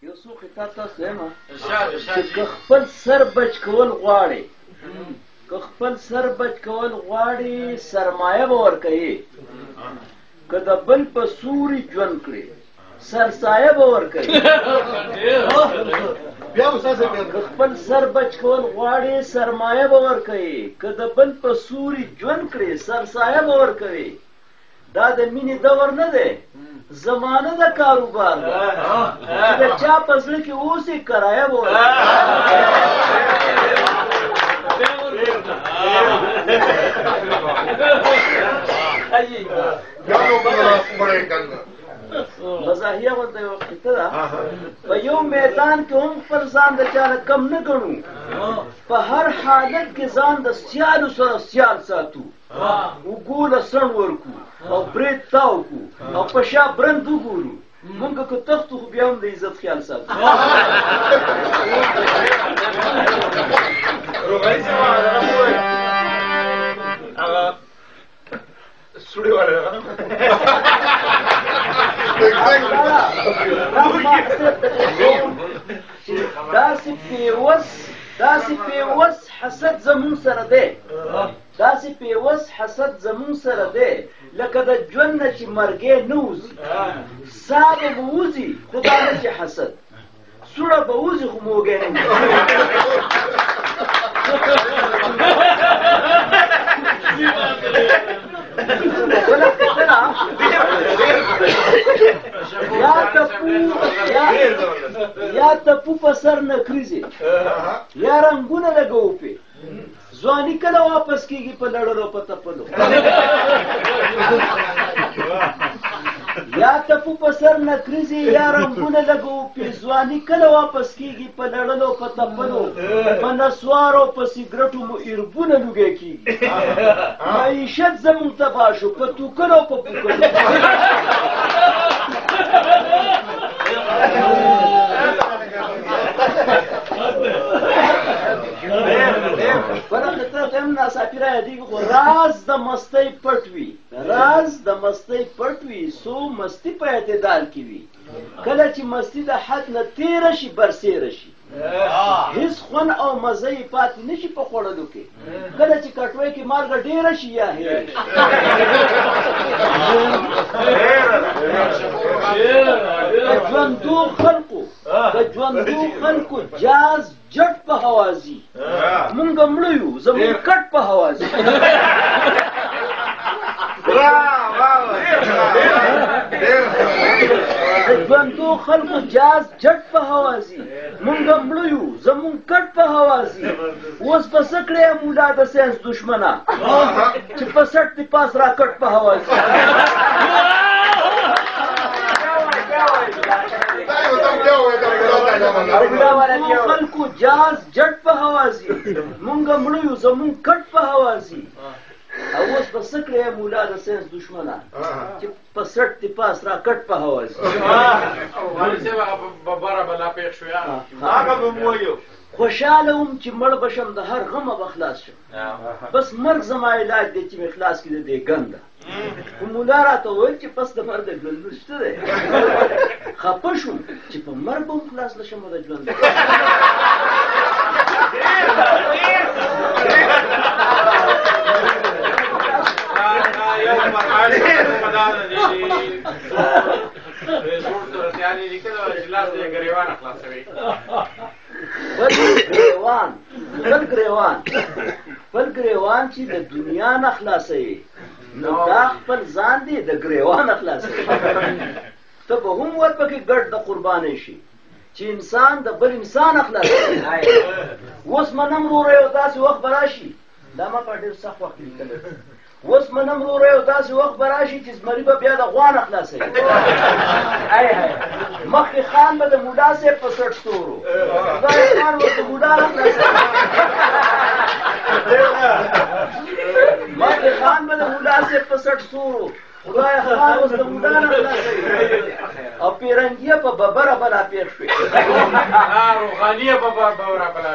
یو څو خطاب تاسو وایم چې که خپل سر بچ کول غواړې سرمایه به ورکوې، که د بل په سوري ژوند کړې سرسایه به ورکوې. که خپل سر بچ کول غواړې سرمایه به ورکوې، که د بل په سوري ژوند کړې سرسایه به ورکوې. دا د مینې دور نه دی، زمانه د کاروبار ده چې د چا په زړه کې اوسې کرایه به مزاحیه غونته یوه خطه ده. په یو میدان کې هم خپل ځان د چا نه کم نه ګڼو، په هر حالت کې ځان د سیالو سره سیال ساتو، اوږو له سڼ ورکو او برید تاو کو او په شا برند وګورو. مونږ که تختو خو بیا هم د عزت خیال ساتو. سوړي والا داسې پیوس حسد زمون سره دی، داسې پیوس حسد زمون سره دی لکه د ژوند نه چې مرګی نه وځي، ساه به وځي خو دا نه چې حسد، سوړه به وځي خو موږی نه یا تپو په سر نکریزې یا رنګونه لګوو پې ځواني کله واپس کېږي په لړلو په تپلو. یا تپو په سر نکریزې یا رنګونه لګوو پې ځواني کله واپس کېږي په لړلو په تپلو. په نسوارو په سګرټو مو ایربونه لوګی کېږي، معیشت زمونږ تباه شو په توکلو په پوکلو. بله خطره ته هم ناڅاپي رایادېږي خو راز د مستۍ پټ وي، راز د مستۍ پټ وي، څو مستي په اعتدال کې وي. کله چې مستي د حد نه تېره شي برسېره شي، هیڅ خوند او مزه یې پاتې نه شي په خوړلو کې. کله چې کټوۍ کې مالګه ډېره شي یا هېره د ژوندو خلکو جاز جټ په هوازي، مونږ مړه یو زمونږ کټ په هوازي. د ژوندو خلکو جاز جټ په هوازي، مونږ مړه یو زمونږ کټ په هوازي. اوس په څه کړی مولا د ساینس دشمنه چې په سټ د پاس را کټ په هوازي. خلکو جاز جټ په هوازي، مونږ مړه یو زمونږ کټ په هوازي. او اوس په څه کړی مولا د ساینس دشمنه چې په سټ د پاس را کټ په هوازي. خوشحاله وم چې مړ بشم د هر غمه به خلاص شم، بس مرګ زما علاج دی چې مې خلاص کړي د دې ګنده. خو مولا راته وویل چې پس د مرګ ژوند نشته دی. خفه شوم چې په مرګ به هم خلاص نه شم د ژوند. بل ګریوان چې د دنیا نه خلاصوي، نو دا خپل ځان دی د ګریوان خلاصوي. ته به هم ورپکې ګډ د قربانۍ شي چې انسان د بل انسان خلاصوي. اوس منم وروره یو داسې وخت به راشي، دا ما په ډېر سخت وخت کې لیکلی، اوس منم وروره یو داسې وخت به راشي چې زمري به بیا د غوا نه خلاصوي. مخکې خان به د مولا صاحب په سټ ستورو، خدای خان ورته مولا نه خلاصوي. مخکې خان به د مولا صاحب په سټ ستورو، خدای خان اوس د مولا نه خلاصوي. او پیرنګیه په ببره بلا پېښ شوې، روغانیه په ببره بلا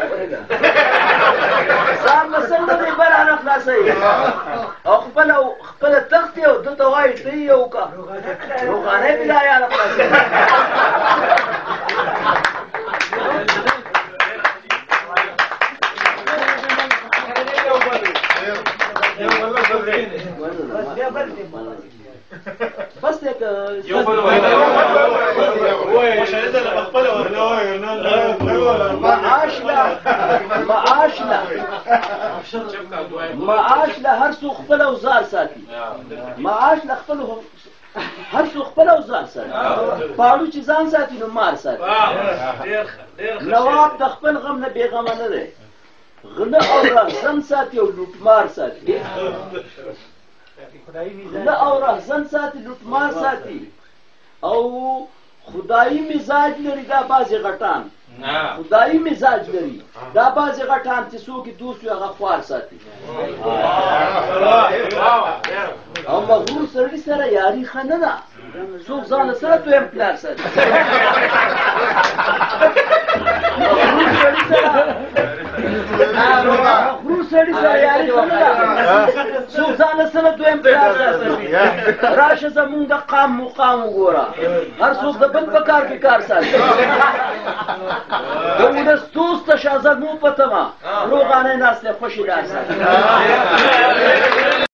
ځان به څنګه دې بله نه خلاصوي. او خپله تخت یې او ده ته وایي ته یې وکړه روغانۍ بلا یا نه خلاصوي. دی که معاش له هر څوک خپل اوزار ساتي معاش له خپل هر څوک خپل اوزار ساتي پاړو چې ځان ساتي نو مار ساتي نواب د خپل غم نه بېغمه نه دی غله او رهزن ساتي او لوټمار ساتي غله او رهزن ساتي لوټمار ساتي او خدایي مزاج لري دا بعضې غټان خدایي مزاج لري دا بعضې غټان چې څوک یې دوست وي هغه خوار ساتي او مغرور سړي سره یاري ښه نه ده څوک ځان سره دویم پلار ساتي مغرور سړي سره یاري ښه نه ده څوک ځان سره دویم پلار ساتي راشه زمونږ د قام مقام وګوره هر څوک د بل په کار کې کار ساتي د ولس دوست شه زمو په تمه روغانۍ ناست دی خوشې لار ساتي